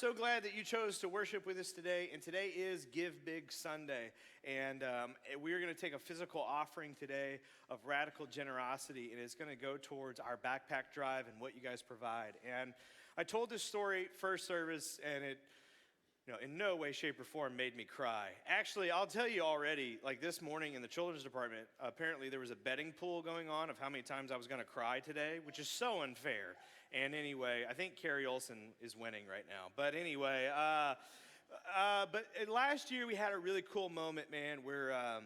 So glad that you chose to worship with us today, and today is Give Big Sunday, and we're going to take a physical offering today of radical generosity, and it's going to go towards our backpack drive and what you guys provide. And I told this story first service, and it in no way, shape, or form made me cry. Actually, I'll tell you already, like this morning in the children's department, apparently there was a betting pool going on of how many times I was going to cry today, which is so unfair. And anyway, I think Carrie Olson is winning right now. But anyway, last year we had a really cool moment, man, where a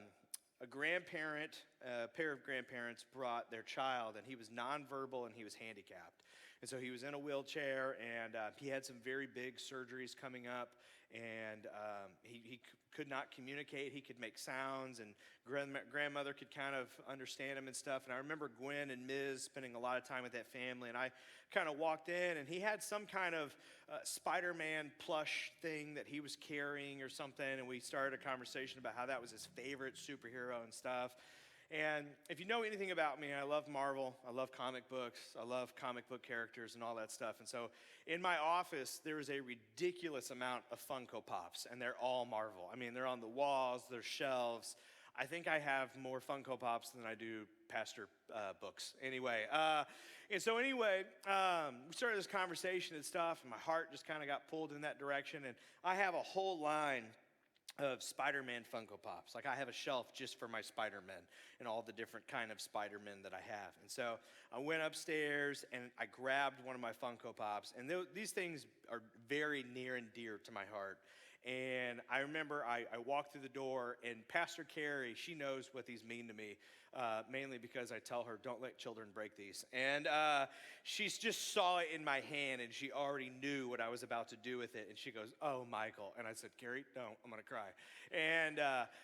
pair of grandparents brought their child, and he was nonverbal and he was handicapped. And so he was in a wheelchair, and he had some very big surgeries coming up, and he could not communicate. He could make sounds, and grandmother could kind of understand him and stuff. And I remember Gwen and Ms. spending a lot of time with that family, and I kind of walked in, and he had some kind of Spider-Man plush thing that he was carrying or something, and we started a conversation about how that was his favorite superhero and stuff. And if you know anything about me, I love Marvel, I love comic books, I love comic book characters and all that stuff. And so in my office, there is a ridiculous amount of Funko Pops, and they're all Marvel. I mean, they're on the walls, they're shelves. I think I have more Funko Pops than I do pastor books. Anyway, we started this conversation and stuff, and my heart just kind of got pulled in that direction. And I have a whole line of Spider-Man Funko Pops. Like, I have a shelf just for my Spider-Men and all the different kind of Spider-Men that I have. And so I went upstairs and I grabbed one of my Funko Pops, and these things are very near and dear to my heart. And I remember I walked through the door, and Pastor Carrie, she knows what these mean to me, mainly because I tell her, don't let children break these. And she just saw it in my hand, and she already knew what I was about to do with it. And she goes, "Oh, Michael." And I said, "Carrie, don't, I'm gonna cry." And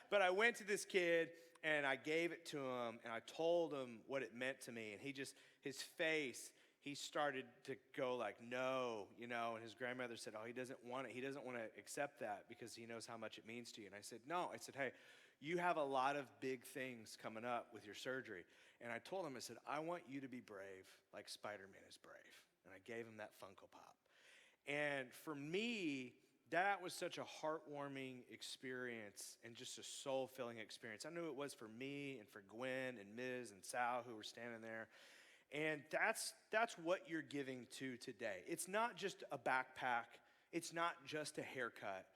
but I went to this kid, and I gave it to him, and I told him what it meant to me. And his face, he started to go like, "No," and his grandmother said, "Oh, he doesn't want it. He doesn't want to accept that because he knows how much it means to you." And I said, "No." I said, "Hey, you have a lot of big things coming up with your surgery." And I told him, I said, "I want you to be brave like Spider-Man is brave." And I gave him that Funko Pop. And for me, that was such a heartwarming experience and just a soul-filling experience. I knew it was for me and for Gwen and Ms. and Sal, who were standing there. And that's what you're giving to today. It's not just a backpack. It's not just a haircut.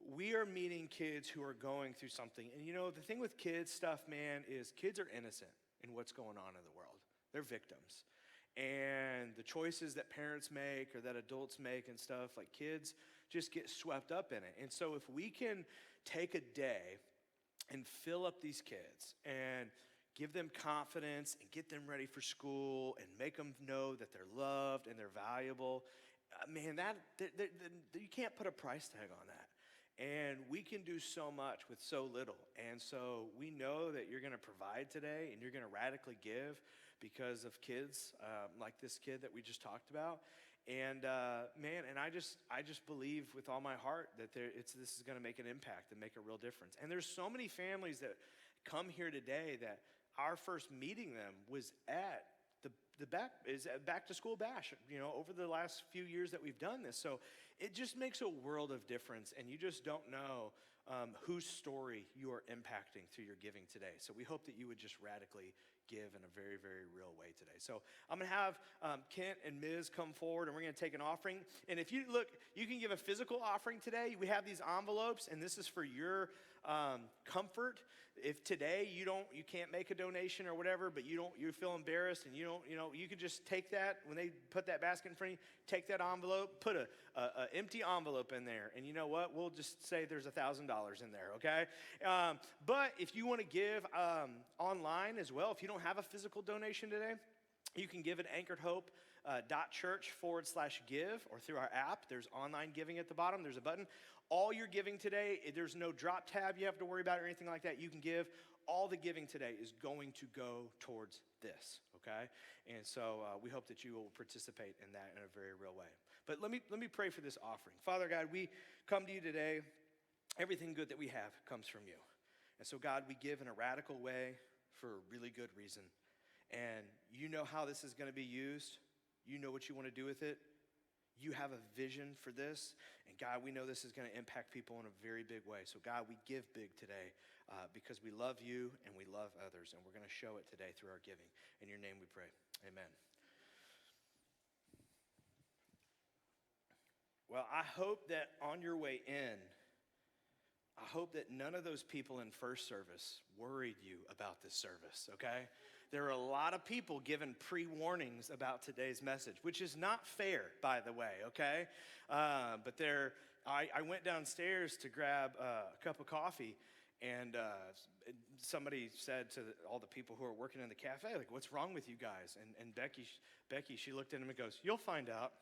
We are meeting kids who are going through something. And the thing with kids stuff, man, is kids are innocent in what's going on in the world. They're victims. And the choices that parents make or that adults make and stuff, like, kids just get swept up in it. And so if we can take a day and fill up these kids and give them confidence and get them ready for school and make them know that they're loved and they're valuable, man, you can't put a price tag on that. And we can do so much with so little. And so we know that you're going to provide today, and you're going to radically give because of kids like this kid that we just talked about. And I just believe with all my heart that this is going to make an impact and make a real difference. And there's so many families that come here today that our first meeting them was at the back to school bash, over the last few years that we've done this. So it just makes a world of difference, and you just don't know whose story you are impacting through your giving today. So we hope that you would just radically give in a very, very real way today. So I'm going to have Kent and Ms. come forward, and we're going to take an offering. And if you look, you can give a physical offering today. We have these envelopes, and this is for your comfort. If today you can't make a donation or whatever, but you feel embarrassed, and you could just take that when they put that basket in front of you, take that envelope, put a empty envelope in there, and you know what? We'll just say there's $1,000 in there, okay? But if you want to give online as well, if you don't have a physical donation today, you can give at anchoredhope.church/give or through our app. There's online giving at the bottom. There's a button. All your giving today, there's no drop tab you have to worry about or anything like that. You can give. All the giving today is going to go towards this, okay? And so we hope that you will participate in that in a very real way. But let me pray for this offering. Father God, we come to you today. Everything good that we have comes from you. And so, God, we give in a radical way for a really good reason. And you know how this is going to be used. You know what you want to do with it. You have a vision for this, and God, we know this is going to impact people in a very big way. So God, we give big today because we love you and we love others, and we're going to show it today through our giving. In your name we pray, amen. Well, I hope that on your way in, I hope that none of those people in first service worried you about this service, okay? There are a lot of people giving pre-warnings about today's message, which is not fair, by the way, okay? But I went downstairs to grab a cup of coffee, and somebody said to all the people who are working in the cafe, like, what's wrong with you guys? And Becky, she looked at him and goes, you'll find out.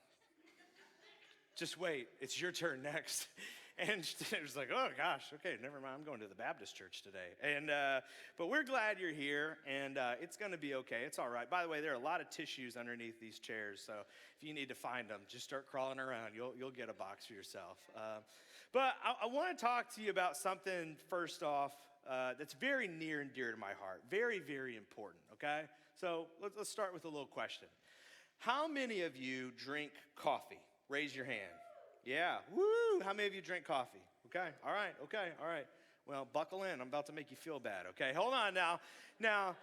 Just wait, it's your turn next. And it was like, oh gosh, okay, never mind. I'm going to the Baptist church today. And but we're glad you're here, and it's going to be okay. It's all right. By the way, there are a lot of tissues underneath these chairs, so if you need to find them, just start crawling around. You'll get a box for yourself. But I want to talk to you about something first off that's very near and dear to my heart. Very, very important. Okay, so let's start with a little question. How many of you drink coffee? Raise your hand. Yeah, woo! How many of you drink coffee? Okay, all right. Well, buckle in. I'm about to make you feel bad, okay? Hold on now. Now,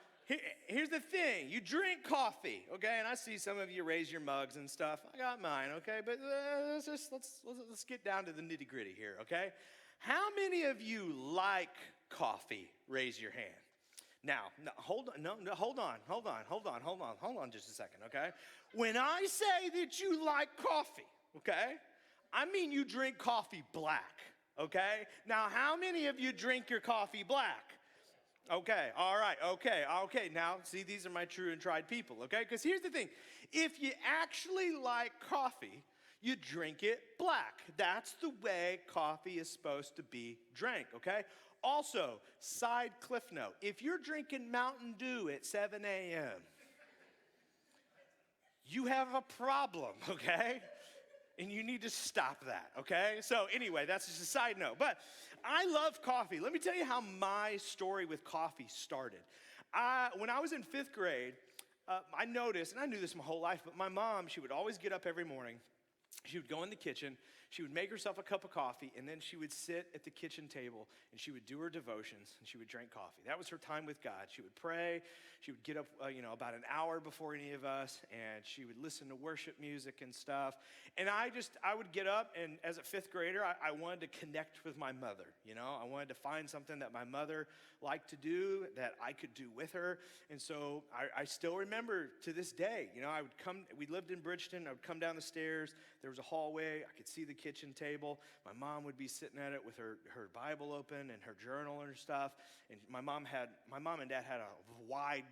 here's the thing. You drink coffee, okay? And I see some of you raise your mugs and stuff. I got mine, okay? But let's get down to the nitty-gritty here, okay? How many of you like coffee? Raise your hand. Now, hold on just a second, okay? When I say that you like coffee, okay, I mean you drink coffee black, okay? Now, how many of you drink your coffee black? Okay, all right, okay. Now, see, these are my true and tried people, okay? Because here's the thing. If you actually like coffee, you drink it black. That's the way coffee is supposed to be drank, okay? Also, side cliff note, if you're drinking Mountain Dew at 7 a.m., you have a problem, okay? And you need to stop that, okay? So anyway, that's just a side note. But I love coffee. Let me tell you how my story with coffee started. When I was in 5th grade, I noticed, and I knew this my whole life, but my mom, she would always get up every morning. She would go in the kitchen, she would make herself a cup of coffee, and then she would sit at the kitchen table, and she would do her devotions, and she would drink coffee. That was her time with God. She would pray. She would get up, about an hour before any of us, and she would listen to worship music and stuff. And I would get up, and as a 5th grader, I wanted to connect with my mother, I wanted to find something that my mother liked to do that I could do with her. And so I still remember to this day, we lived in Bridgeton, I would come down the stairs, there was a hallway, I could see the kitchen table, my mom would be sitting at it with her Bible open and her journal and stuff, and my mom and dad had a wide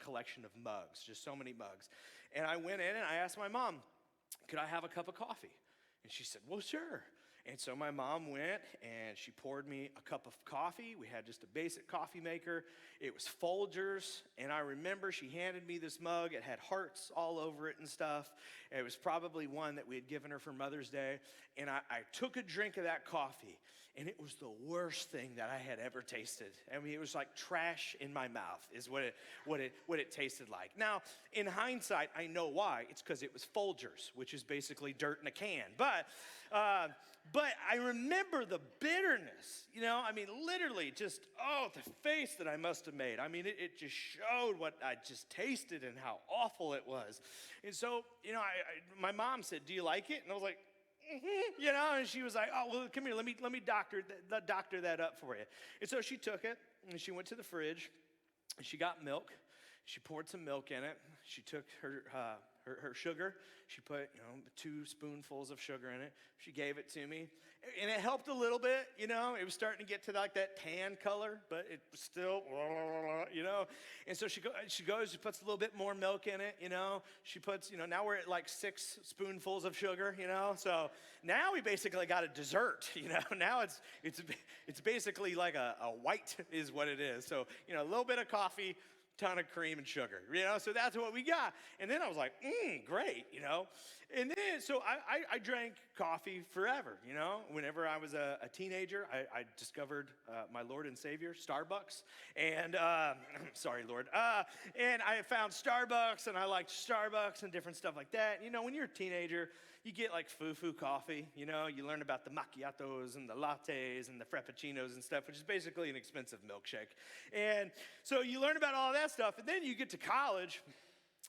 collection of mugs, just so many mugs. And I went in and I asked my mom, could I have a cup of coffee? And she said, well, sure. And so my mom went and she poured me a cup of coffee. We had just a basic coffee maker. It was Folgers. And I remember she handed me this mug. It had hearts all over it and stuff. It was probably one that we had given her for Mother's Day. And I took a drink of that coffee. And it was the worst thing that I had ever tasted. I mean, it was like trash in my mouth is what it tasted like. Now, in hindsight, I know why. It's because it was Folgers, which is basically dirt in a can. But I remember the bitterness, literally just, the face that I must have made. I mean, it just showed what I just tasted and how awful it was. And so, my mom said, do you like it? And I was like, and she was like, oh, well, come here, let me doctor that up for you. And so she took it, and she went to the fridge, and she got milk. She poured some milk in it. She took her sugar. She put, 2 spoonfuls of sugar in it. She gave it to me, and it helped a little bit, It was starting to get to like that tan color, but it was still, And so she goes, she puts a little bit more milk in it, She puts, now we're at like 6 spoonfuls of sugar, So now we basically got a dessert, Now it's basically like a white is what it is. So, a little bit of coffee, ton of cream and sugar, so that's what we got. And then I was like, great, and then so I drank coffee forever, whenever I was a teenager. I discovered my Lord and Savior, Starbucks, and sorry, Lord, and I found Starbucks, and I liked Starbucks and different stuff like that. When you're a teenager, you get like foo-foo coffee, you know, you learn about the macchiatos and the lattes and the frappuccinos and stuff, which is basically an expensive milkshake. And so you learn about all of that stuff, and then you get to college.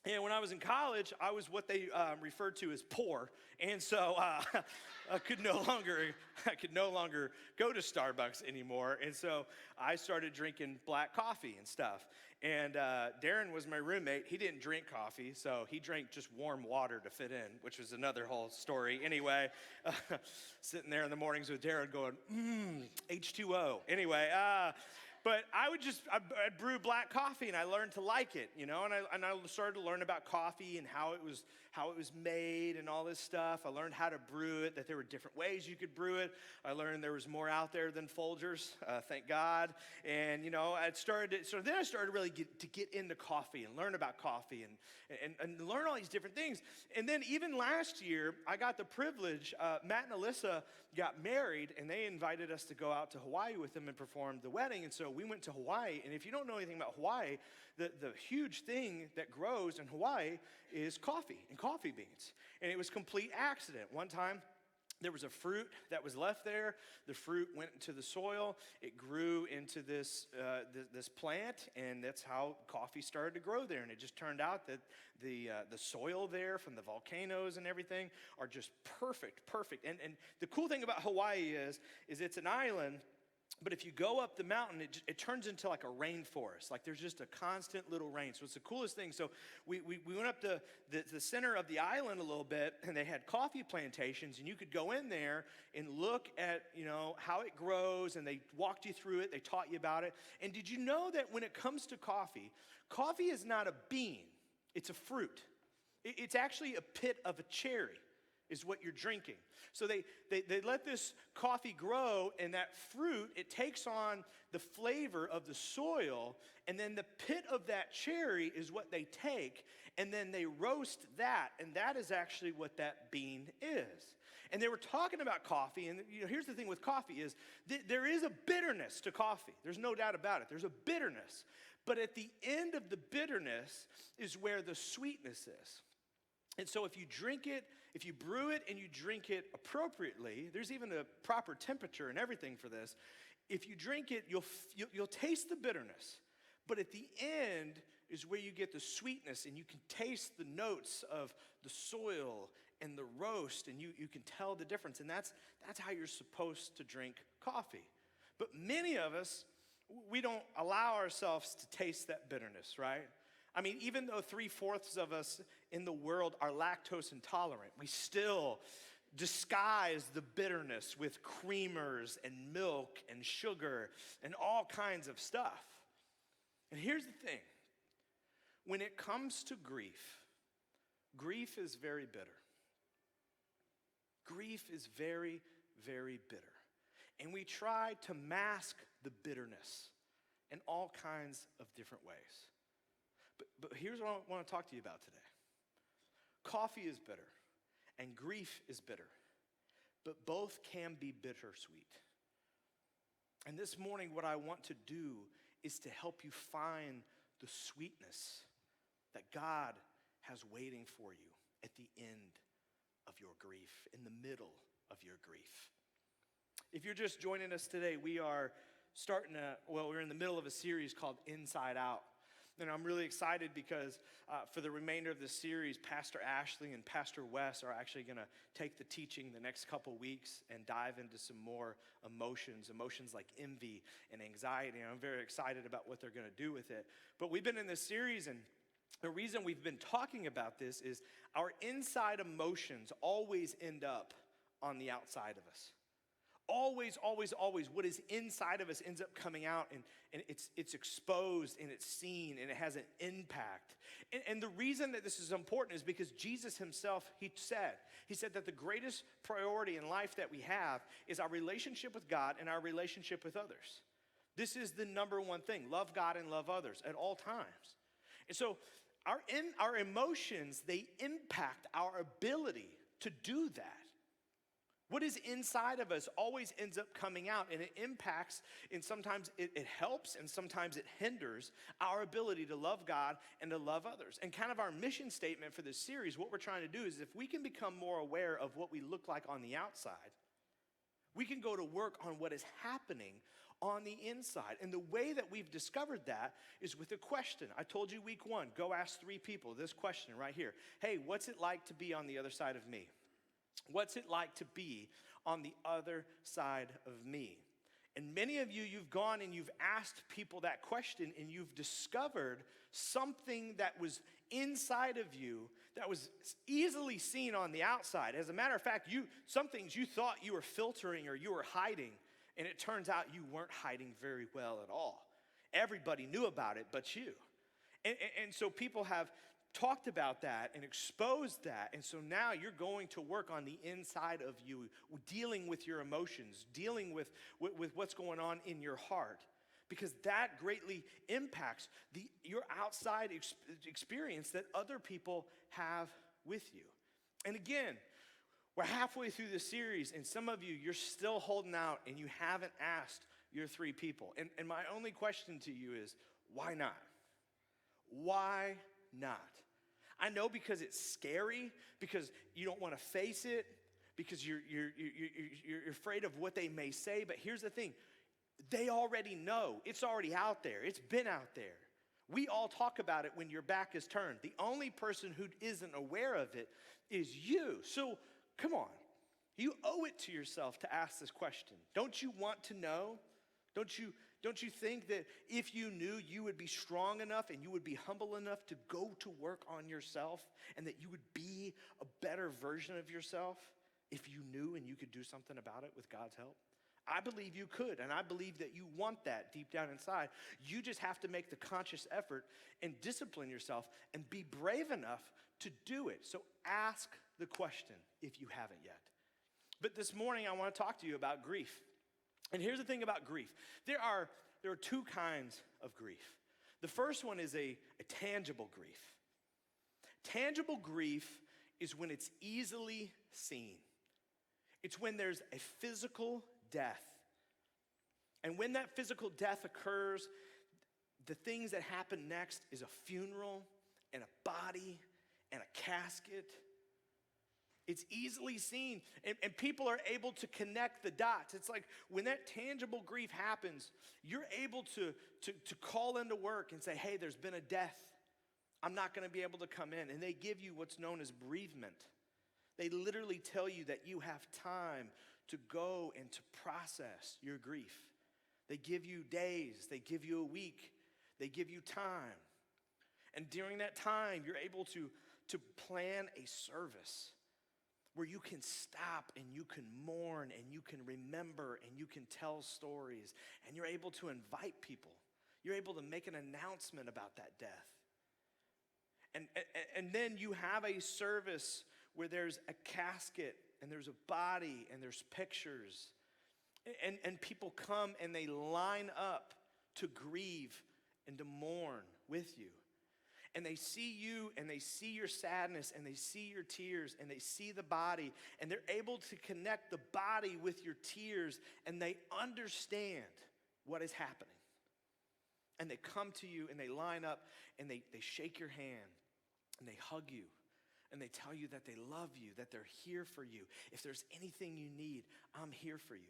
And when I was in college, I was what they referred to as poor, and so I could no longer go to Starbucks anymore. And so I started drinking black coffee and stuff. And Darren was my roommate. He didn't drink coffee, so he drank just warm water to fit in, which was another whole story. Anyway, sitting there in the mornings with Darren going, H2O. Anyway. But I'd brew black coffee, and I learned to like it, you know, and I started to learn about coffee and how it was made and all this stuff. I learned how to brew it, that there were different ways you could brew it. I learned there was more out there than Folgers, thank God. And, you know, then I started really to get into coffee and learn about coffee and learn all these different things. And then even last year, I got the privilege, Matt and Alyssa got married, and they invited us to go out to Hawaii with them and perform the wedding. And so we went to Hawaii, and if you don't know anything about Hawaii, the huge thing that grows in Hawaii is coffee and coffee beans. And it was complete accident. One time, there was a fruit that was left there. The fruit went into the soil. It grew into this plant, and that's how coffee started to grow there. And it just turned out that the soil there from the volcanoes and everything are just perfect. And the cool thing about Hawaii is it's an island. But if you go up the mountain, it turns into like a rainforest. Like there's just a constant little rain. So it's the coolest thing. So we went up the center of the island a little bit, and they had coffee plantations, and you could go in there and look at, you know, how it grows, and they walked you through it. They taught you about it. And did you know that when it comes to coffee is not a bean. It's a fruit. It's actually a pit of a cherry is what you're drinking. So they let this coffee grow, and that fruit, it takes on the flavor of the soil, and then the pit of that cherry is what they take, and then they roast that, and that is actually what that bean is. And they were talking about coffee, and you know, here's the thing with coffee is there is a bitterness to coffee. There's no doubt about it. There's a bitterness. But at the end of the bitterness is where the sweetness is. And so if you drink it, if you brew it and you drink it appropriately, there's even a proper temperature and everything for this. If you drink it, you'll taste the bitterness. But at the end is where you get the sweetness, and you can taste the notes of the soil and the roast, and you can tell the difference. And that's how you're supposed to drink coffee. But many of us, we don't allow ourselves to taste that bitterness, right? I mean, even though 3/4 of us in the world are lactose intolerant, we still disguise the bitterness with creamers and milk and sugar and all kinds of stuff. And here's the thing. When it comes to grief is very bitter. Grief is very, very bitter. And we try to mask the bitterness in all kinds of different ways. But here's what I want to talk to you about today. Coffee is bitter, and grief is bitter, but both can be bittersweet. And this morning, what I want to do is to help you find the sweetness that God has waiting for you at the end of your grief, in the middle of your grief. If you're just joining us today, we're in the middle of a series called Inside Out. And I'm really excited because for the remainder of the series, Pastor Ashley and Pastor Wes are actually going to take the teaching the next couple weeks and dive into some more emotions like envy and anxiety. And I'm very excited about what they're going to do with it. But we've been in this series, and the reason we've been talking about this is our inside emotions always end up on the outside of us. Always, what is inside of us ends up coming out, and it's exposed, and it's seen, and it has an impact. And the reason that this is important is because Jesus himself, he said that the greatest priority in life that we have is our relationship with God and our relationship with others. This is the number one thing. Love God and love others at all times. And so our emotions, they impact our ability to do that. What is inside of us always ends up coming out, and it impacts, and sometimes it helps, and sometimes it hinders our ability to love God and to love others. And kind of our mission statement for this series, what we're trying to do is if we can become more aware of what we look like on the outside, we can go to work on what is happening on the inside. And the way that we've discovered that is with a question. I told you week 1, go ask 3 people this question right here. Hey, what's it like to be on the other side of me? What's it like to be on the other side of me? And many of you, you've gone and you've asked people that question, and you've discovered something that was inside of you that was easily seen on the outside. As a matter of fact, some things you thought you were filtering or you were hiding, and it turns out you weren't hiding very well at all. Everybody knew about it but you. And so people have talked about that and exposed that, and so now you're going to work on the inside of you, dealing with your emotions, dealing with what's going on in your heart, because that greatly impacts your outside experience that other people have with you. And again, we're halfway through the series, and some of you, you're still holding out and you haven't asked your 3 people. And my only question to you is, why not? Why not? I know because it's scary, because you don't want to face it, because you're afraid of what they may say. But here's the thing. They already know. It's already out there. It's been out there. We all talk about it when your back is turned. The only person who isn't aware of it is you. So come on. You owe it to yourself to ask this question. Don't you want to know? Don't you think that if you knew, you would be strong enough and you would be humble enough to go to work on yourself, and that you would be a better version of yourself if you knew and you could do something about it with God's help? I believe you could, and I believe that you want that deep down inside. You just have to make the conscious effort and discipline yourself and be brave enough to do it. So ask the question if you haven't yet. But this morning I want to talk to you about grief. And here's the thing about grief. There are 2 kinds of grief. The first one is a tangible grief. Tangible grief is when it's easily seen. It's when there's a physical death. And when that physical death occurs, the things that happen next is a funeral and a body and a casket. It's easily seen, and people are able to connect the dots. It's like when that tangible grief happens, you're able to call into work and say, hey, there's been a death. I'm not going to be able to come in. And they give you what's known as bereavement. They literally tell you that you have time to go and to process your grief. They give you days. They give you a week. They give you time. And during that time, you're able to plan a service where you can stop and you can mourn and you can remember and you can tell stories, and you're able to invite people. You're able to make an announcement about that death. And then you have a service where there's a casket and there's a body and there's pictures. And people come and they line up to grieve and to mourn with you. And they see you and they see your sadness and they see your tears and they see the body, and they're able to connect the body with your tears, and they understand what is happening. And they come to you and they line up and they shake your hand and they hug you and they tell you that they love you, that they're here for you. If there's anything you need, I'm here for you.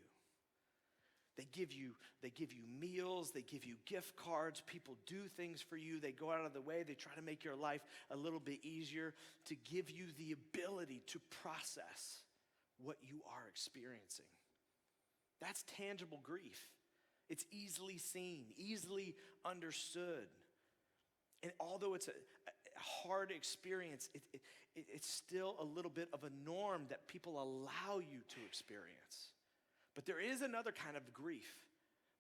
They give you meals, they give you gift cards, people do things for you, they go out of the way, they try to make your life a little bit easier, to give you the ability to process what you are experiencing. That's tangible grief. It's easily seen, easily understood. And although it's a hard experience, it's still a little bit of a norm that people allow you to experience. But there is another kind of grief.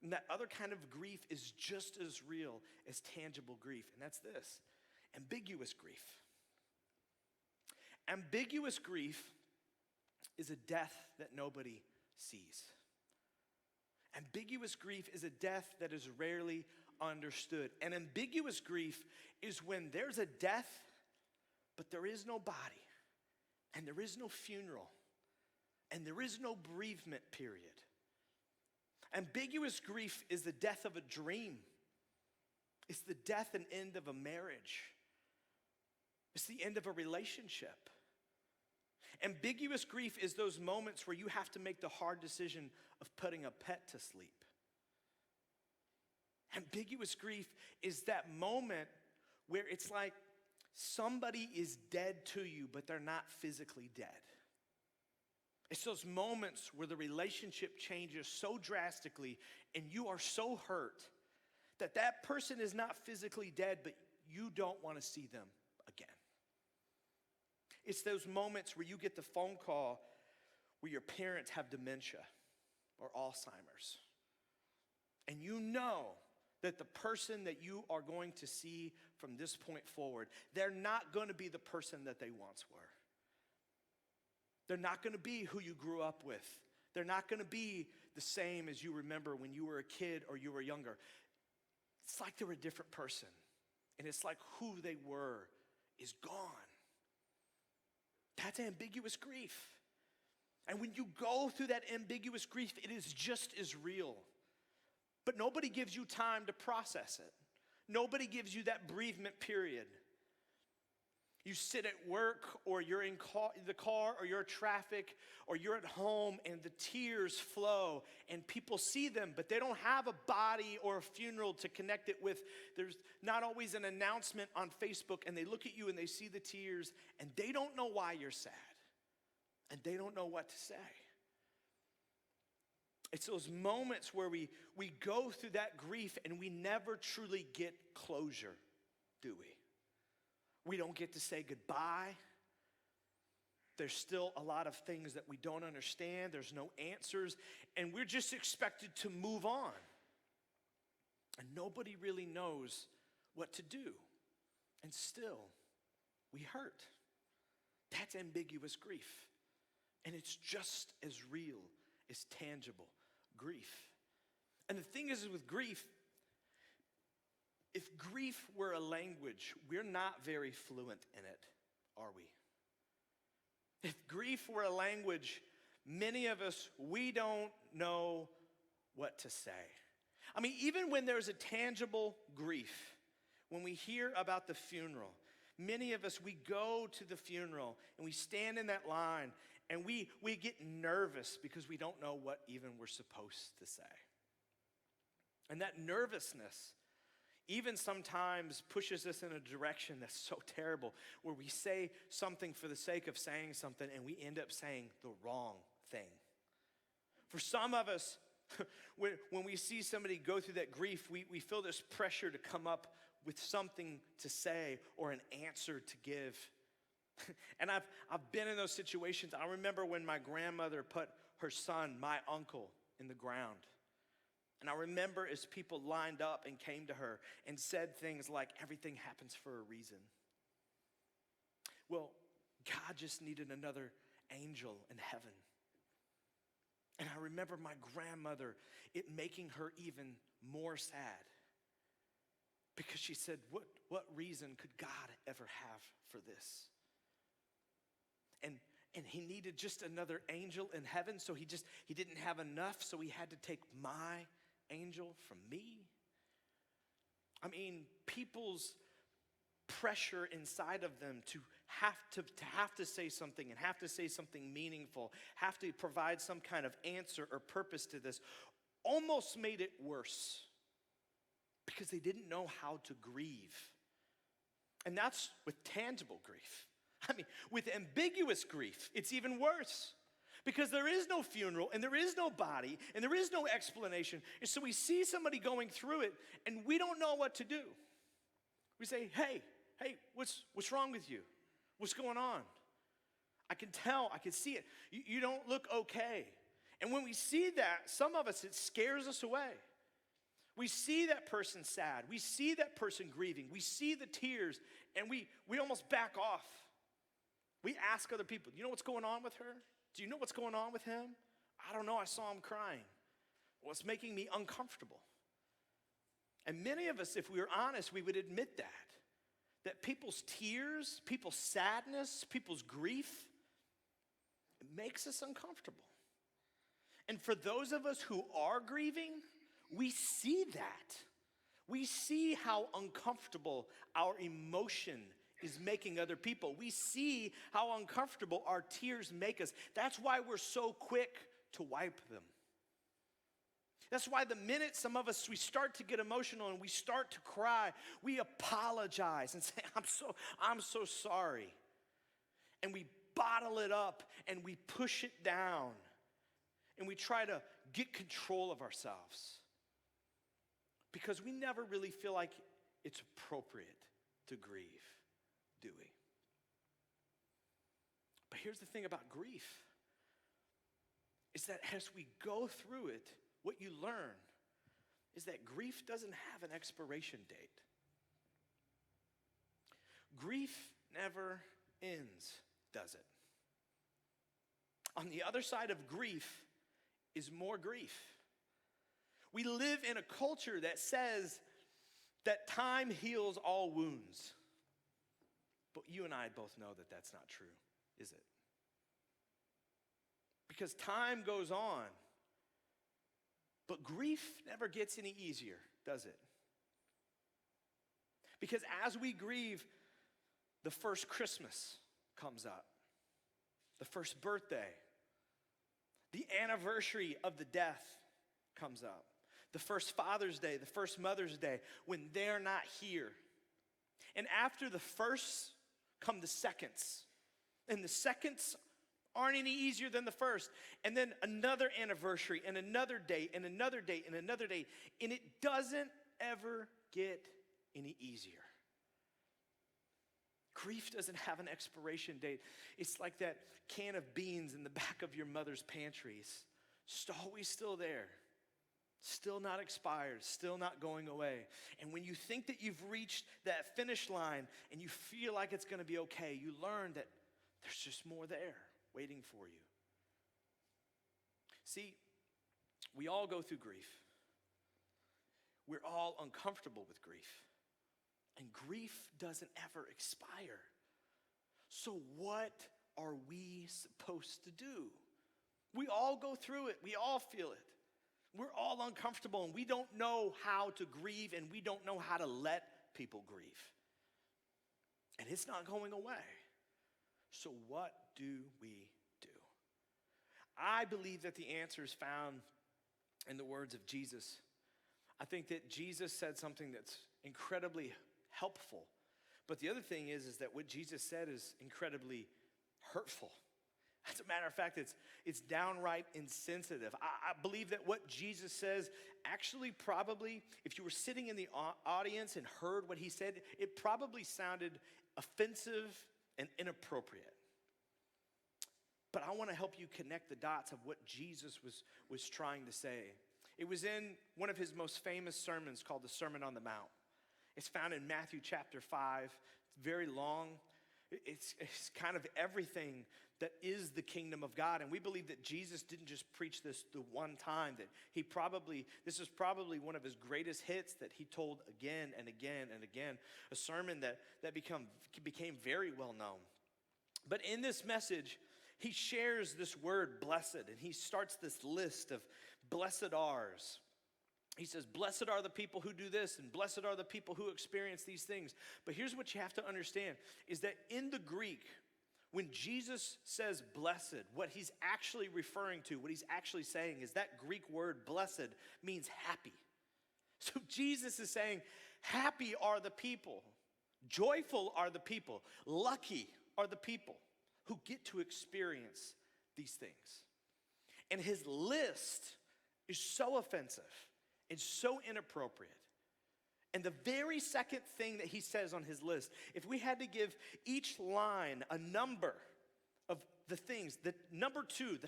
And that other kind of grief is just as real as tangible grief. And that's this: ambiguous grief. Ambiguous grief is a death that nobody sees. Ambiguous grief is a death that is rarely understood. And ambiguous grief is when there's a death, but there is no body, and there is no funeral, and there is no bereavement period. Ambiguous grief is the death of a dream. It's the death and end of a marriage. It's the end of a relationship. Ambiguous grief is those moments where you have to make the hard decision of putting a pet to sleep. Ambiguous grief is that moment where it's like somebody is dead to you, but they're not physically dead. It's those moments where the relationship changes so drastically and you are so hurt that that person is not physically dead, but you don't want to see them again. It's those moments where you get the phone call where your parents have dementia or Alzheimer's. And you know that the person that you are going to see from this point forward, they're not going to be the person that they once were. They're not going to be who you grew up with. They're not going to be the same as you remember when you were a kid or you were younger. It's like they're a different person. And it's like who they were is gone. That's ambiguous grief. And when you go through that ambiguous grief, it is just as real. But nobody gives you time to process it. Nobody gives you that bereavement period. You sit at work, or you're in the car, or you're in traffic, or you're at home, and the tears flow, and people see them, but they don't have a body or a funeral to connect it with. There's not always an announcement on Facebook, and they look at you and they see the tears, and they don't know why you're sad, and they don't know what to say. It's those moments where we go through that grief and we never truly get closure, do we? We don't get to say goodbye. There's still a lot of things that we don't understand. There's no answers. And we're just expected to move on. And nobody really knows what to do. And still, we hurt. That's ambiguous grief. And it's just as real as tangible grief. And the thing is with grief, if grief were a language, we're not very fluent in it, are we? If grief were a language, many of us, we don't know what to say. I mean, even when there's a tangible grief, when we hear about the funeral, many of us, we go to the funeral and we stand in that line and we get nervous because we don't know what even we're supposed to say. And that nervousness even sometimes pushes us in a direction that's so terrible, where we say something for the sake of saying something and we end up saying the wrong thing. For some of us, when we see somebody go through that grief, we feel this pressure to come up with something to say or an answer to give. And I've been in those situations. I remember when my grandmother put her son, my uncle, in the ground. And I remember as people lined up and came to her and said things like, everything happens for a reason. Well, God just needed another angel in heaven. And I remember my grandmother, it making her even more sad. Because she said, what reason could God ever have for this? And he needed just another angel in heaven, so he didn't have enough, so he had to take my angel from me. I mean, people's pressure inside of them to have to say something and have to say something meaningful, have to provide some kind of answer or purpose to this, almost made it worse because they didn't know how to grieve. And that's with tangible grief. I mean, with ambiguous grief, it's even worse. Because there is no funeral, and there is no body, and there is no explanation. And so we see somebody going through it, and we don't know what to do. We say, hey, what's wrong with you? What's going on? I can tell, I can see it. You don't look okay. And when we see that, some of us, it scares us away. We see that person sad. We see that person grieving. We see the tears, and we almost back off. We ask other people, you know what's going on with her? Do you know what's going on with him? I don't know, I saw him crying. Well, it's making me uncomfortable. And many of us, if we were honest, we would admit that people's tears, people's sadness, people's grief, it makes us uncomfortable. And for those of us who are grieving, we see that. We see how uncomfortable our emotion is making other people. We see how uncomfortable our tears make us. That's why we're so quick to wipe them. That's why the minute some of us, we start to get emotional and we start to cry, we apologize and say, I'm so sorry. And we bottle it up and we push it down and we try to get control of ourselves because we never really feel like it's appropriate to grieve, do we? But here's the thing about grief, is that as we go through it, what you learn is that grief doesn't have an expiration date. Grief never ends, does it? On the other side of grief is more grief. We live in a culture that says that time heals all wounds. But you and I both know that that's not true, is it? Because time goes on, but grief never gets any easier, does it? Because as we grieve, the first Christmas comes up, the first birthday, the anniversary of the death comes up, the first Father's Day, the first Mother's Day, when they're not here. And after the firsts come the seconds, and the seconds aren't any easier than the first. And then another anniversary, and another date, and another date, and another date, and it doesn't ever get any easier. Grief doesn't have an expiration date. It's like that can of beans in the back of your mother's pantry. It's always still there, still not expired, still not going away. And when you think that you've reached that finish line and you feel like it's going to be okay, you learn that there's just more there waiting for you. See, we all go through grief. We're all uncomfortable with grief. And grief doesn't ever expire. So what are we supposed to do? We all go through it. We all feel it. We're all uncomfortable and we don't know how to grieve and we don't know how to let people grieve. And it's not going away. So what do we do? I believe that the answer is found in the words of Jesus. I think that Jesus said something that's incredibly helpful. But the other thing is that what Jesus said is incredibly hurtful. As a matter of fact, it's downright insensitive. I believe that what Jesus says actually probably, if you were sitting in the audience and heard what he said, it probably sounded offensive and inappropriate. But I want to help you connect the dots of what Jesus was trying to say. It was in one of his most famous sermons called the Sermon on the Mount. It's found in Matthew chapter 5. It's very long. It's kind of everything that is the kingdom of God. And we believe that Jesus didn't just preach this the one time, that this is probably one of his greatest hits that he told again and again and again, a sermon that became very well known. But in this message, he shares this word blessed, and he starts this list of blessed are's. He says, blessed are the people who do this, and blessed are the people who experience these things. But here's what you have to understand, is that in the Greek, when Jesus says blessed, what he's actually referring to, what he's actually saying is that Greek word blessed means happy. So Jesus is saying, happy are the people, joyful are the people, lucky are the people who get to experience these things. And his list is so offensive. It's so inappropriate. And the very second thing that he says on his list, if we had to give each line a number of the things, that number 2,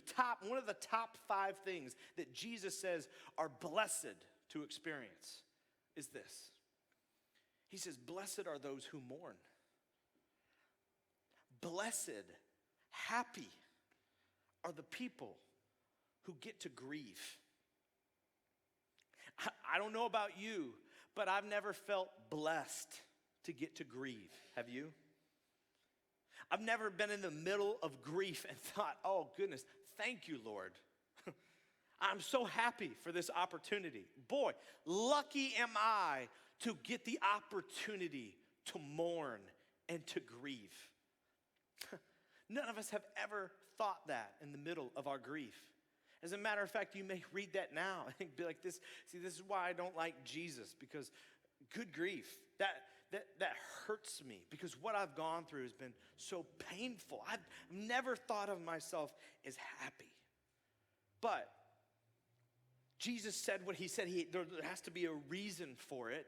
one of the top 5 things that Jesus says are blessed to experience is this. He says, blessed are those who mourn. Blessed, happy are the people who get to grieve. I don't know about you, but I've never felt blessed to get to grieve. Have you? I've never been in the middle of grief and thought, oh goodness, thank you, Lord. I'm so happy for this opportunity. Boy, lucky am I to get the opportunity to mourn and to grieve. None of us have ever thought that in the middle of our grief. As a matter of fact, you may read that now and be like, this is why I don't like Jesus, because good grief, that hurts me, because what I've gone through has been so painful. I've never thought of myself as happy. But Jesus said what he said. There has to be a reason for it.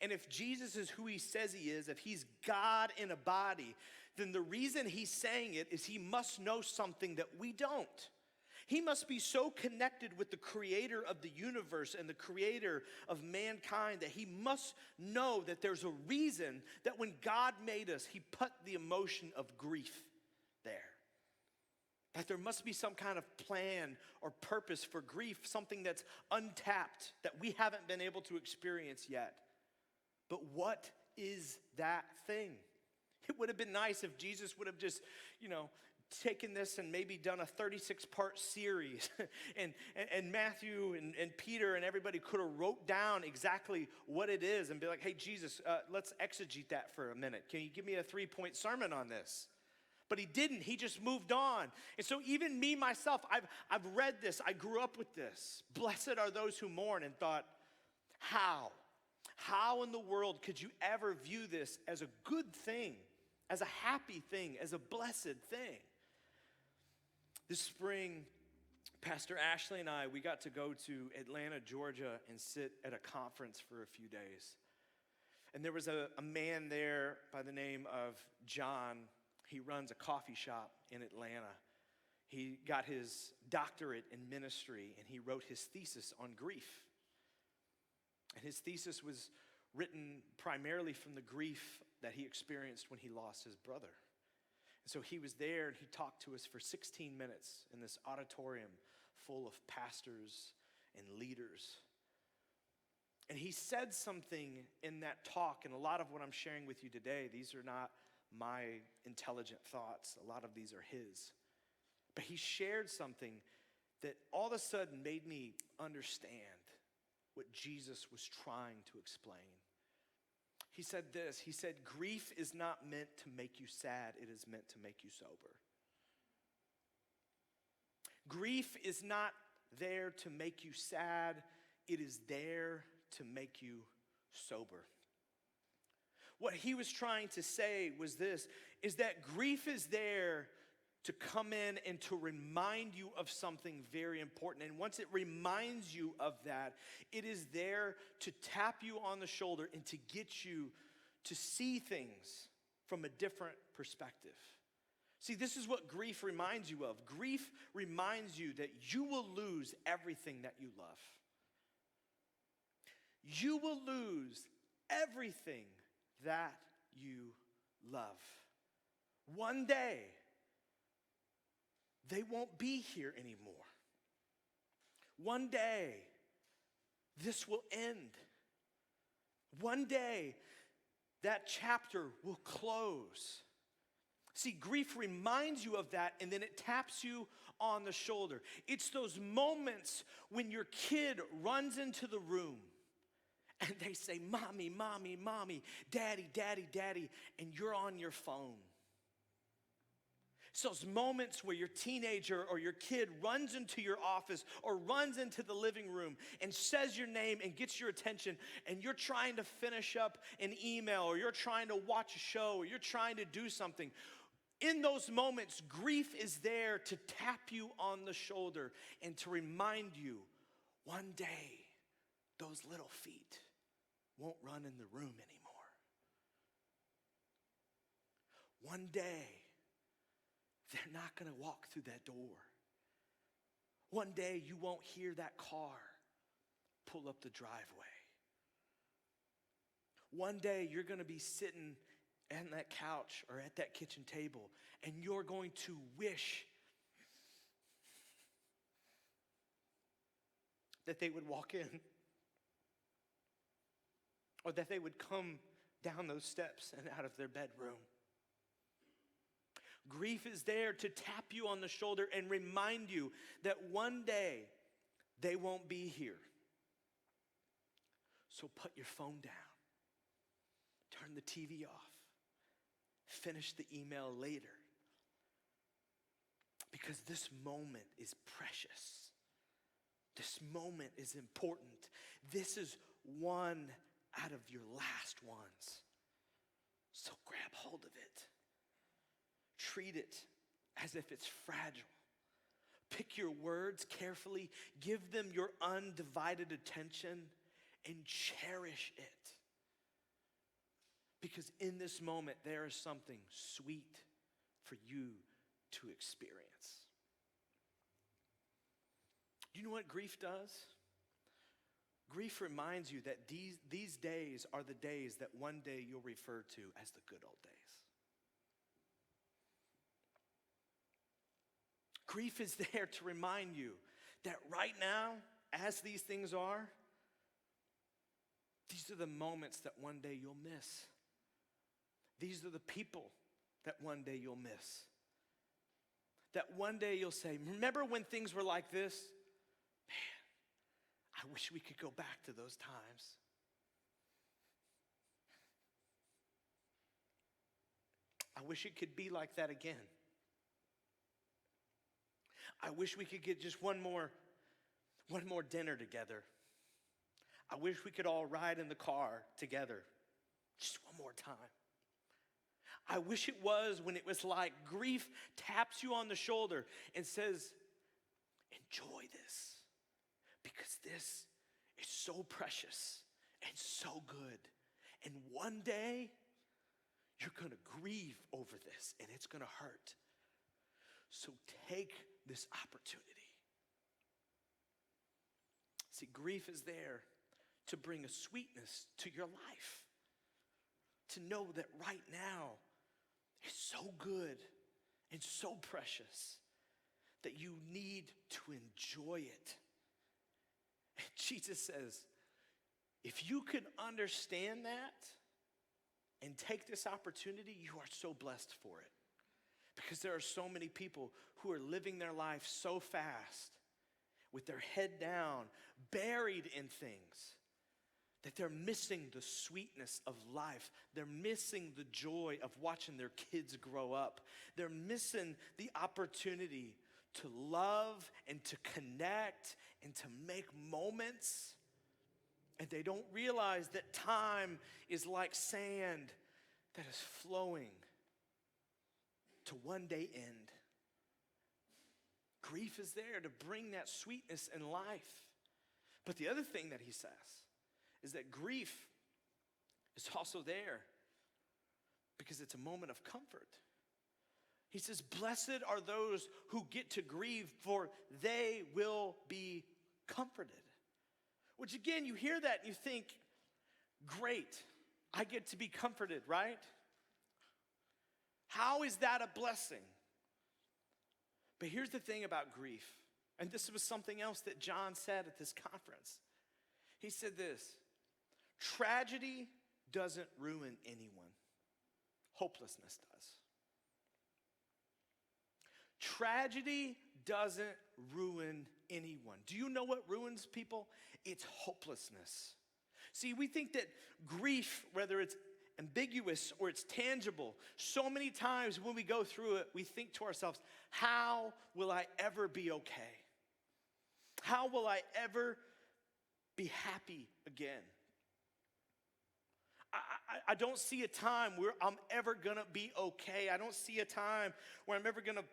And if Jesus is who he says he is, if he's God in a body, then the reason he's saying it is he must know something that we don't. He must be so connected with the creator of the universe and the creator of mankind that he must know that there's a reason that when God made us, he put the emotion of grief there. That there must be some kind of plan or purpose for grief, something that's untapped, that we haven't been able to experience yet. But what is that thing? It would have been nice if Jesus would have just, taken this and maybe done a 36-part series. and Matthew and Peter and everybody could have wrote down exactly what it is and be like, hey, Jesus, let's exegete that for a minute. Can you give me a 3-point sermon on this? But he didn't. He just moved on. And so even me, myself, I've read this. I grew up with this. Blessed are those who mourn, and thought, how? How in the world could you ever view this as a good thing, as a happy thing, as a blessed thing? This spring, Pastor Ashley and I, we got to go to Atlanta, Georgia, and sit at a conference for a few days. And there was a man there by the name of John. He runs a coffee shop in Atlanta. He got his doctorate in ministry, and he wrote his thesis on grief. And his thesis was written primarily from the grief that he experienced when he lost his brother. And so he was there, and he talked to us for 16 minutes in this auditorium full of pastors and leaders. And he said something in that talk, and a lot of what I'm sharing with you today, these are not my intelligent thoughts. A lot of these are his. But he shared something that all of a sudden made me understand what Jesus was trying to explain. He said this. He said, grief is not meant to make you sad. It is meant to make you sober. Grief is not there to make you sad. It is there to make you sober. What he was trying to say was this, is that grief is there to come in and to remind you of something very important. And once it reminds you of that, it is there to tap you on the shoulder and to get you to see things from a different perspective. See, this is what grief reminds you of. Grief reminds you that you will lose everything that you love. You will lose everything that you love. One day, they won't be here anymore. One day, this will end. One day, that chapter will close. See, grief reminds you of that, and then it taps you on the shoulder. It's those moments when your kid runs into the room and they say, mommy, mommy, mommy, daddy, daddy, daddy, and you're on your phone. It's those moments where your teenager or your kid runs into your office or runs into the living room and says your name and gets your attention, and you're trying to finish up an email, or you're trying to watch a show, or you're trying to do something. In those moments, grief is there to tap you on the shoulder and to remind you, one day, those little feet won't run in the room anymore. One day, they're not going to walk through that door. One day, you won't hear that car pull up the driveway. One day, you're going to be sitting on that couch or at that kitchen table, and you're going to wish that they would walk in, or that they would come down those steps and out of their bedroom. Grief is there to tap you on the shoulder and remind you that one day they won't be here. So put your phone down. Turn the TV off. Finish the email later. Because this moment is precious. This moment is important. This is one out of your last ones. So grab hold of it. Treat it as if it's fragile. Pick your words carefully. Give them your undivided attention and cherish it. Because in this moment, there is something sweet for you to experience. Do you know what grief does? Grief reminds you that these days are the days that one day you'll refer to as the good old days. Grief is there to remind you that right now, as these things are, these are the moments that one day you'll miss. These are the people that one day you'll miss. That one day you'll say, remember when things were like this? Man, I wish we could go back to those times. I wish it could be like that again. I wish we could get just one more dinner together. I wish we could all ride in the car together just one more time. I wish it was when it was like grief taps you on the shoulder and says, enjoy this, because this is so precious and so good. And one day, you're going to grieve over this, and it's going to hurt. So take this opportunity. See, grief is there to bring a sweetness to your life. To know that right now is so good and so precious that you need to enjoy it. And Jesus says, if you can understand that and take this opportunity, you are so blessed for it. Because there are so many people who are living their life so fast, with their head down, buried in things, that they're missing the sweetness of life. They're missing the joy of watching their kids grow up. They're missing the opportunity to love and to connect and to make moments. And they don't realize that time is like sand that is flowing to one day end. Grief is there to bring that sweetness in life. But the other thing that he says is that grief is also there because it's a moment of comfort. He says, blessed are those who get to grieve, for they will be comforted. Which again, you hear that and you think, great, I get to be comforted, right? How is that a blessing? But here's the thing about grief, and this was something else that John said at this conference. He said this, tragedy doesn't ruin anyone. Hopelessness does. Tragedy doesn't ruin anyone. Do you know what ruins people? It's hopelessness. See, we think that grief, whether it's ambiguous or it's tangible, so many times when we go through it, we think to ourselves, how will I ever be okay? How will I ever be happy again? I don't see a time where I'm ever gonna be okay. I don't see a time where I'm ever gonna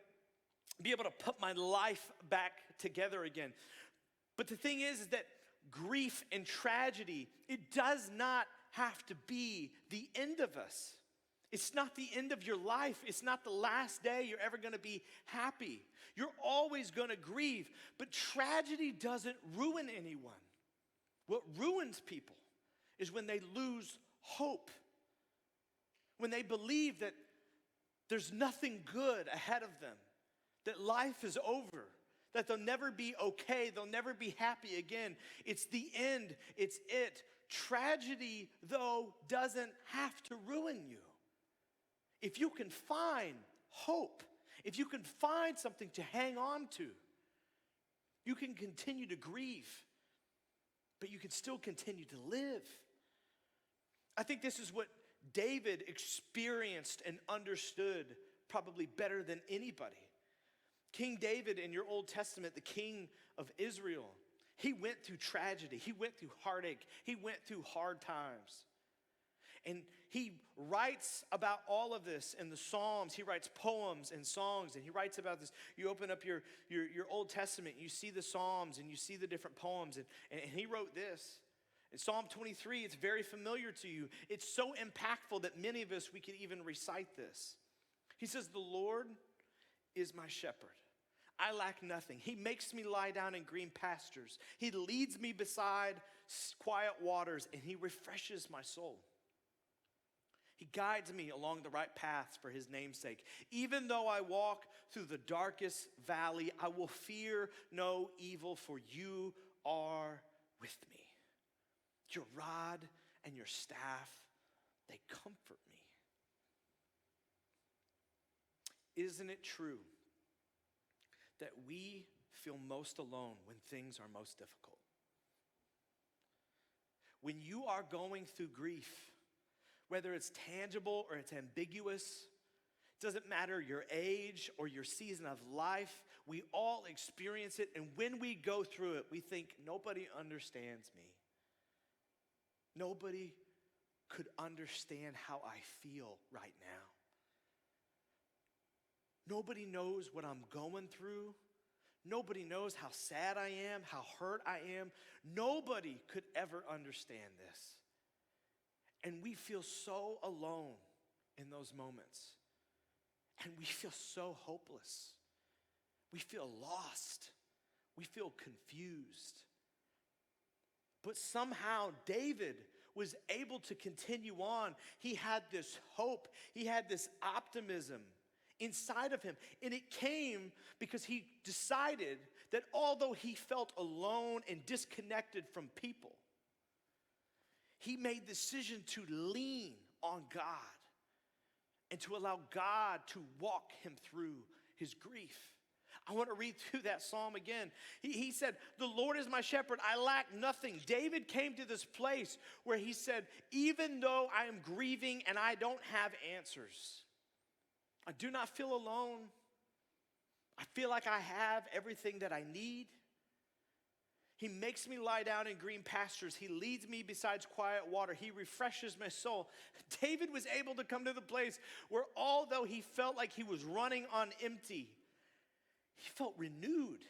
be able to put my life back together again. But the thing is that grief and tragedy, it does not have to be the end of us. It's not the end of your life. It's not the last day you're ever gonna be happy. You're always gonna grieve, but tragedy doesn't ruin anyone. What ruins people is when they lose hope, when they believe that there's nothing good ahead of them, that life is over, that they'll never be okay, they'll never be happy again. It's the end, it's it. Tragedy, though, doesn't have to ruin you. If you can find hope, if you can find something to hang on to, you can continue to grieve, but you can still continue to live. I think this is what David experienced and understood probably better than anybody. King David in your Old Testament, the king of Israel, he went through tragedy. He went through heartache. He went through hard times. And he writes about all of this in the Psalms. He writes poems and songs, and he writes about this. You open up your Old Testament, you see the Psalms, and you see the different poems. And he wrote this. In Psalm 23, it's very familiar to you. It's so impactful that many of us, we could even recite this. He says, "The Lord is my shepherd. I lack nothing. He makes me lie down in green pastures. He leads me beside quiet waters, and he refreshes my soul. He guides me along the right paths for his name's sake. Even though I walk through the darkest valley, I will fear no evil, for you are with me. Your rod and your staff, they comfort me." Isn't it true that we feel most alone when things are most difficult? When you are going through grief, whether it's tangible or it's ambiguous, it doesn't matter your age or your season of life, we all experience it. And when we go through it, we think, nobody understands me. Nobody could understand how I feel right now. Nobody knows what I'm going through. Nobody knows how sad I am, how hurt I am. Nobody could ever understand this. And we feel so alone in those moments. And we feel so hopeless. We feel lost. We feel confused. But somehow David was able to continue on. He had this hope. He had this optimism inside of him. And it came because he decided that although he felt alone and disconnected from people, he made the decision to lean on God and to allow God to walk him through his grief. I want to read through that psalm again. He said, "The Lord is my shepherd, I lack nothing." David came to this place where he said, even though I am grieving and I don't have answers, I do not feel alone. I feel like I have everything that I need. He makes me lie down in green pastures. He leads me beside quiet water. He refreshes my soul. David was able to come to the place where although he felt like he was running on empty, he felt renewed.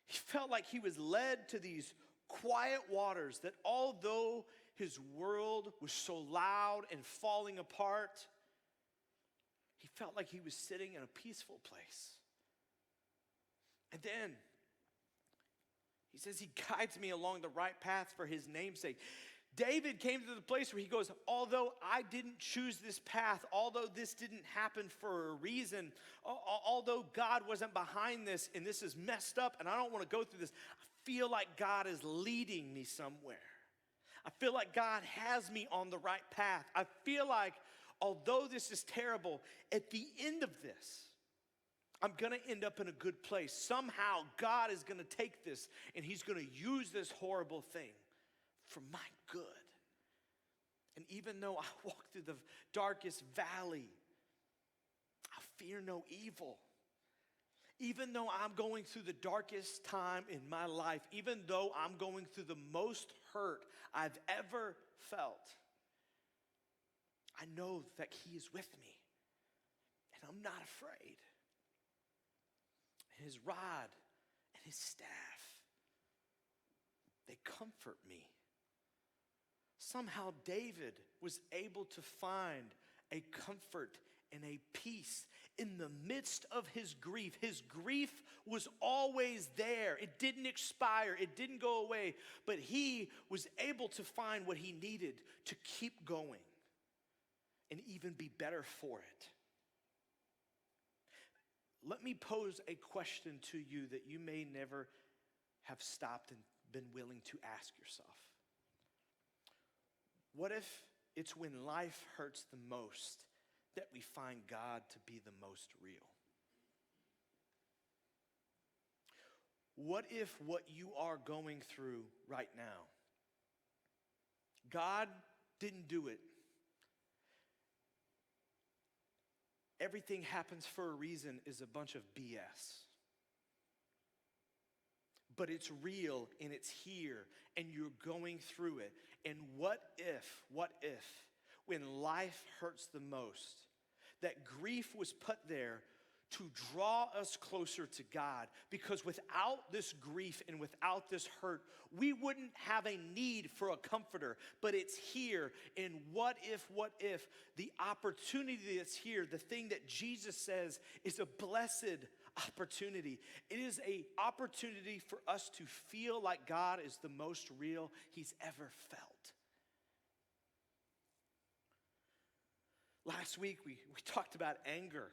He felt like he was led to these quiet waters, that although his world was so loud and falling apart, he felt like he was sitting in a peaceful place. And then he says he guides me along the right path for his name's sake. David came to the place where he goes, although I didn't choose this path, although this didn't happen for a reason, although God wasn't behind this and this is messed up and I don't want to go through this, I feel like God is leading me somewhere. I feel like God has me on the right path. I feel like although this is terrible, at the end of this, I'm going to end up in a good place. Somehow God is going to take this and he's going to use this horrible thing for my good. And even though I walk through the darkest valley, I fear no evil. Even though I'm going through the darkest time in my life, even though I'm going through the most hurt I've ever felt, I know that he is with me and I'm not afraid. And his rod and his staff, they comfort me. Somehow David was able to find a comfort and a peace in the midst of his grief. His grief was always there. It didn't expire. It didn't go away. But he was able to find what he needed to keep going and even be better for it. Let me pose a question to you that you may never have stopped and been willing to ask yourself. What if it's when life hurts the most that we find God to be the most real? What if what you are going through right now, God didn't do it? Everything happens for a reason is a bunch of BS. But it's real and it's here and you're going through it. And what if, when life hurts the most, that grief was put there to draw us closer to God? Because without this grief and without this hurt, we wouldn't have a need for a comforter, but it's here. And what if the opportunity that's here, the thing that Jesus says is a blessed opportunity. It is an opportunity for us to feel like God is the most real he's ever felt. Last week, we talked about anger.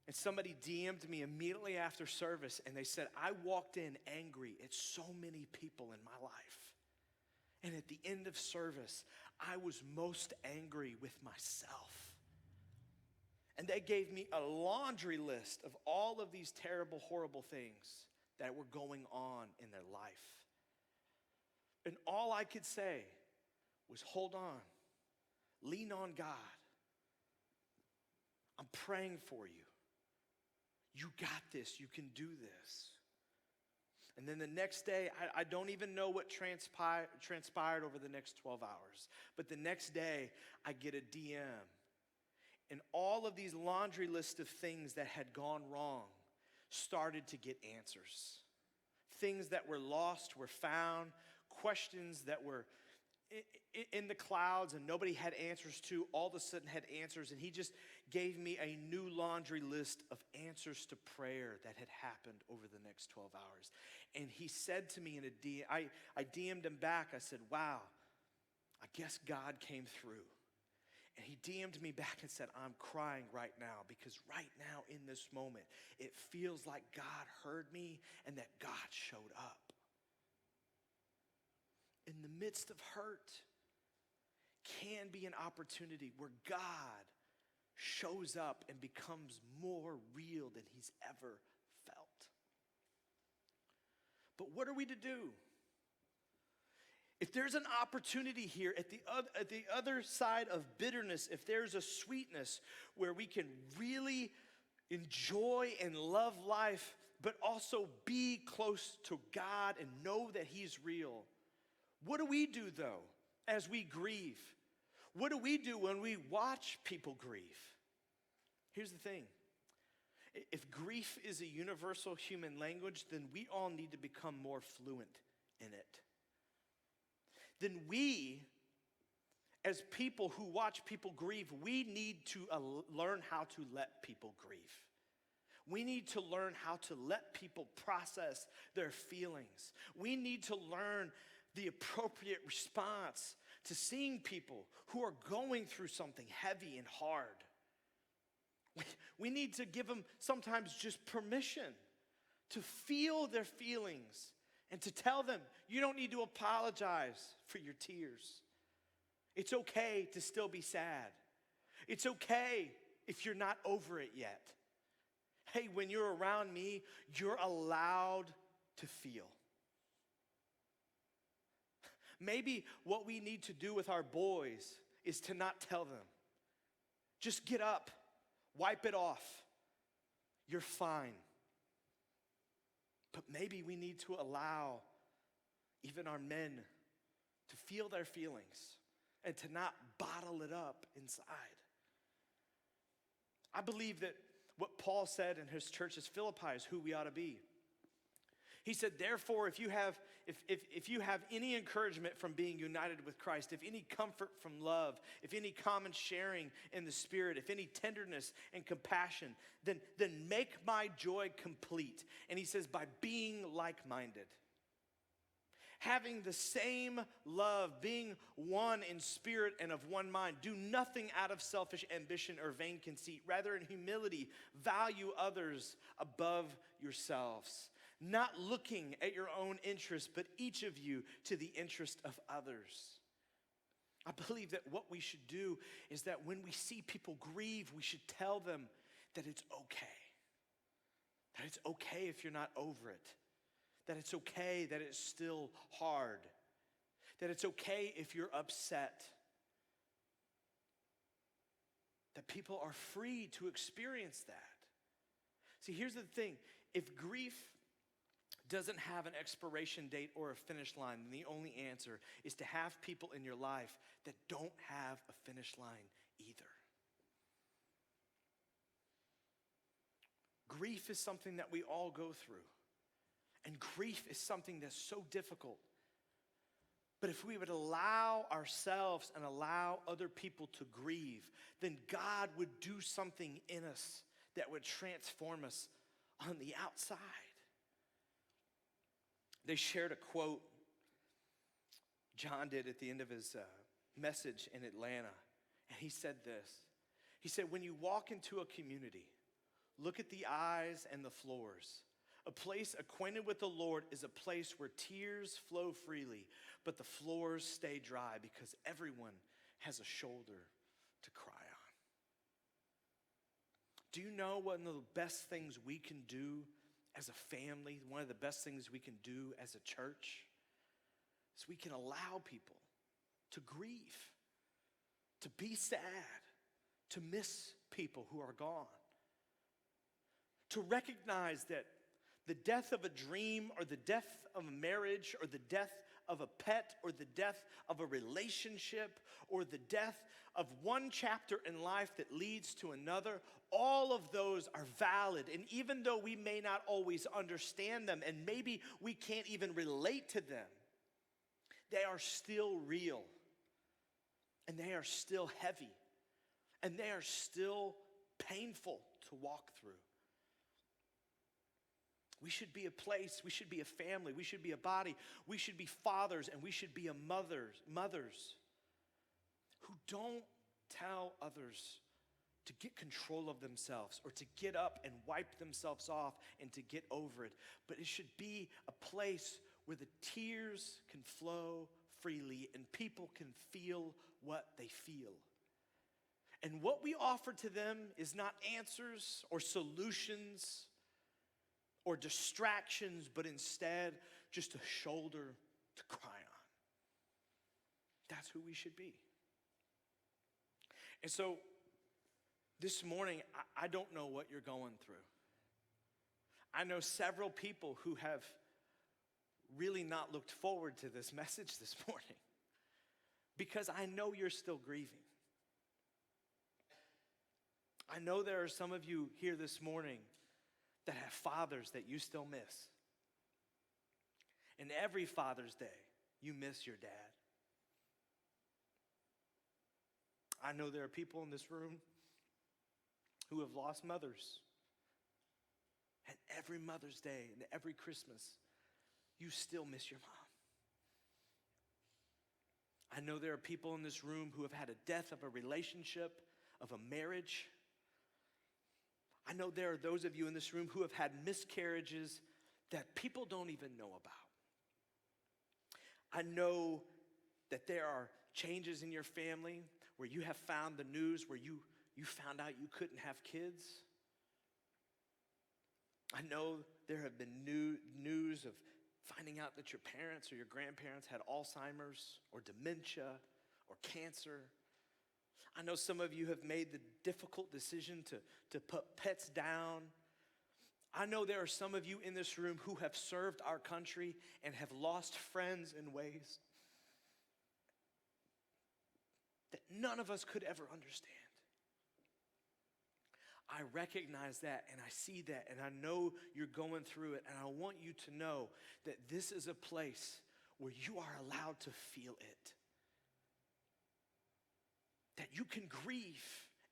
And somebody DM'd me immediately after service, and they said, I walked in angry at so many people in my life. And at the end of service, I was most angry with myself. And they gave me a laundry list of all of these terrible, horrible things that were going on in their life. And all I could say was, hold on, lean on God. I'm praying for you. You got this, you can do this. And then the next day, I don't even know what transpired over the next 12 hours. But the next day, I get a DM. And all of these laundry list of things that had gone wrong started to get answers. Things that were lost were found. Questions that were in the clouds and nobody had answers to, all of a sudden had answers. And he just gave me a new laundry list of answers to prayer that had happened over the next 12 hours. And he said to me in a DM, I DM'd him back. I said, wow, I guess God came through. And he DM'd me back and said, I'm crying right now because right now in this moment, it feels like God heard me and that God showed up. In the midst of hurt can be an opportunity where God shows up and becomes more real than he's ever felt. But what are we to do? If there's an opportunity here at the other side of bitterness, if there's a sweetness where we can really enjoy and love life, but also be close to God and know that he's real, what do we do though as we grieve? What do we do when we watch people grieve? Here's the thing. If grief is a universal human language, then we all need to become more fluent in it. Then we, as people who watch people grieve, we need to learn how to let people grieve. We need to learn how to let people process their feelings. We need to learn the appropriate response to seeing people who are going through something heavy and hard. We need to give them sometimes just permission to feel their feelings and to tell them, you don't need to apologize for your tears. It's okay to still be sad. It's okay if you're not over it yet. Hey, when you're around me, you're allowed to feel. Maybe what we need to do with our boys is to not tell them. Just get up, wipe it off. You're fine. But maybe we need to allow even our men to feel their feelings and to not bottle it up inside. I believe that what Paul said in his church is Philippi is who we ought to be. He said, therefore, if you have any encouragement from being united with Christ, if any comfort from love, if any common sharing in the Spirit, if any tenderness and compassion, then make my joy complete. And he says, by being like-minded. Having the same love, being one in spirit and of one mind. Do nothing out of selfish ambition or vain conceit. Rather, in humility, value others above yourselves. Not looking at your own interest, but each of you to the interest of others. I believe that what we should do is that when we see people grieve, we should tell them that it's okay. That it's okay if you're not over it. That it's okay that it's still hard. That it's okay if you're upset. That people are free to experience that. See, here's the thing. If grief doesn't have an expiration date or a finish line, then the only answer is to have people in your life that don't have a finish line either. Grief is something that we all go through. And grief is something that's so difficult. But if we would allow ourselves and allow other people to grieve, then God would do something in us that would transform us on the outside. They shared a quote John did at the end of his message in Atlanta. And he said this. He said, when you walk into a community, look at the eyes and the floors. A place acquainted with the Lord is a place where tears flow freely, but the floors stay dry because everyone has a shoulder to cry on. Do you know one of the best things we can do as a family, one of the best things we can do as a church, is we can allow people to grieve, to be sad, to miss people who are gone, to recognize that the death of a dream or the death of a marriage or the death of a pet or the death of a relationship or the death of one chapter in life that leads to another, all of those are valid. And even though we may not always understand them and maybe we can't even relate to them, they are still real and they are still heavy and they are still painful to walk through. We should be a place, we should be a family, we should be a body, we should be fathers, and we should be mothers who don't tell others to get control of themselves or to get up and wipe themselves off and to get over it. But it should be a place where the tears can flow freely and people can feel what they feel. And what we offer to them is not answers or solutions or distractions, but instead just a shoulder to cry on. That's who we should be. And so this morning, I don't know what you're going through. I know several people who have really not looked forward to this message this morning because I know you're still grieving. I know there are some of you here this morning that have fathers that you still miss. And every Father's Day, you miss your dad. I know there are people in this room who have lost mothers. And every Mother's Day and every Christmas, you still miss your mom. I know there are people in this room who have had a death of a relationship, of a marriage. I know there are those of you in this room who have had miscarriages that people don't even know about. I know that there are changes in your family where you have found the news where you found out you couldn't have kids. I know there have been news of finding out that your parents or your grandparents had Alzheimer's or dementia or cancer. I know some of you have made the difficult decision to put pets down. I know there are some of you in this room who have served our country and have lost friends in ways that none of us could ever understand. I recognize that and I see that and I know you're going through it, and I want you to know that this is a place where you are allowed to feel it. That you can grieve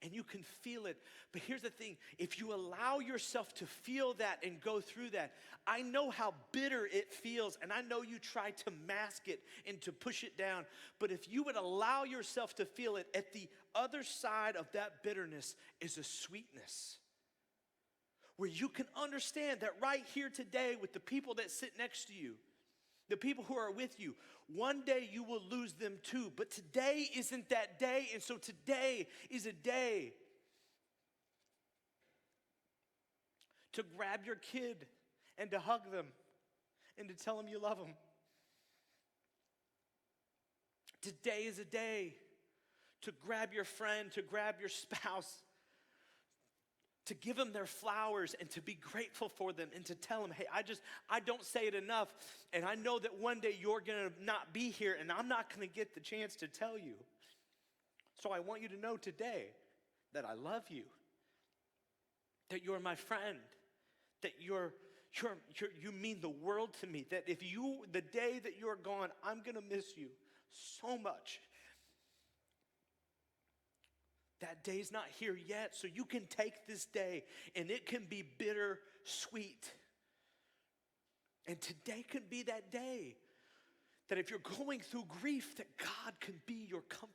and you can feel it. But here's the thing, if you allow yourself to feel that and go through that, I know how bitter it feels, and I know you try to mask it and to push it down. But if you would allow yourself to feel it, at the other side of that bitterness is a sweetness. Where you can understand that right here today with the people that sit next to you, The people who are with you, one day you will lose them too. But today isn't that day. And so today is a day to grab your kid and to hug them and to tell them you love them. Today is a day to grab your friend, to grab your spouse, to give them their flowers and to be grateful for them and to tell them, hey, I don't say it enough, and I know that one day you're going to not be here and I'm not going to get the chance to tell you. So I want you to know today that I love you, that you're my friend, that you mean the world to me, that the day that you're gone, I'm going to miss you so much. That day's not here yet, so you can take this day and it can be bittersweet. And today can be that day that if you're going through grief, that God can be your comforter.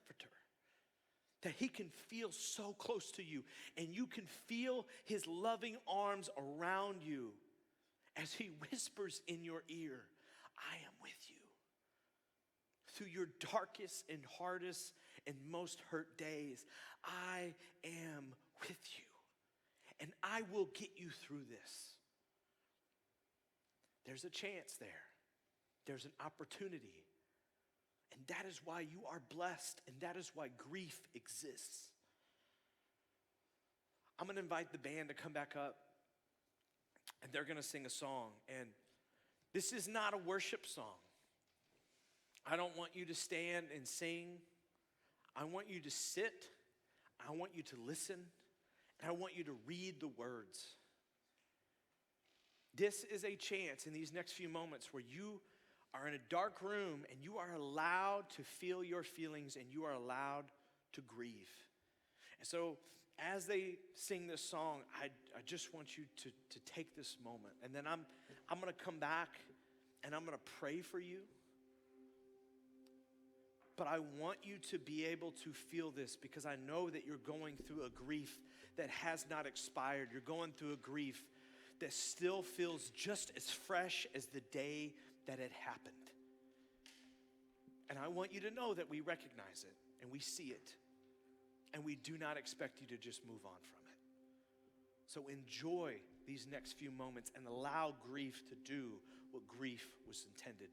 That he can feel so close to you and you can feel his loving arms around you as he whispers in your ear, I am with you. Through your darkest and hardest and most hurt days, I am with you. And I will get you through this. There's a chance there. There's an opportunity. And that is why you are blessed, and that is why grief exists. I'm going to invite the band to come back up, and they're going to sing a song. And this is not a worship song. I don't want you to stand and sing. I want you to sit. I want you to listen. And I want you to read the words. This is a chance in these next few moments where you are in a dark room and you are allowed to feel your feelings and you are allowed to grieve. And so as they sing this song, I just want you to take this moment. And then I'm going to come back and I'm going to pray for you. But I want you to be able to feel this because I know that you're going through a grief that has not expired. You're going through a grief that still feels just as fresh as the day that it happened. And I want you to know that we recognize it and we see it. And we do not expect you to just move on from it. So enjoy these next few moments and allow grief to do what grief was intended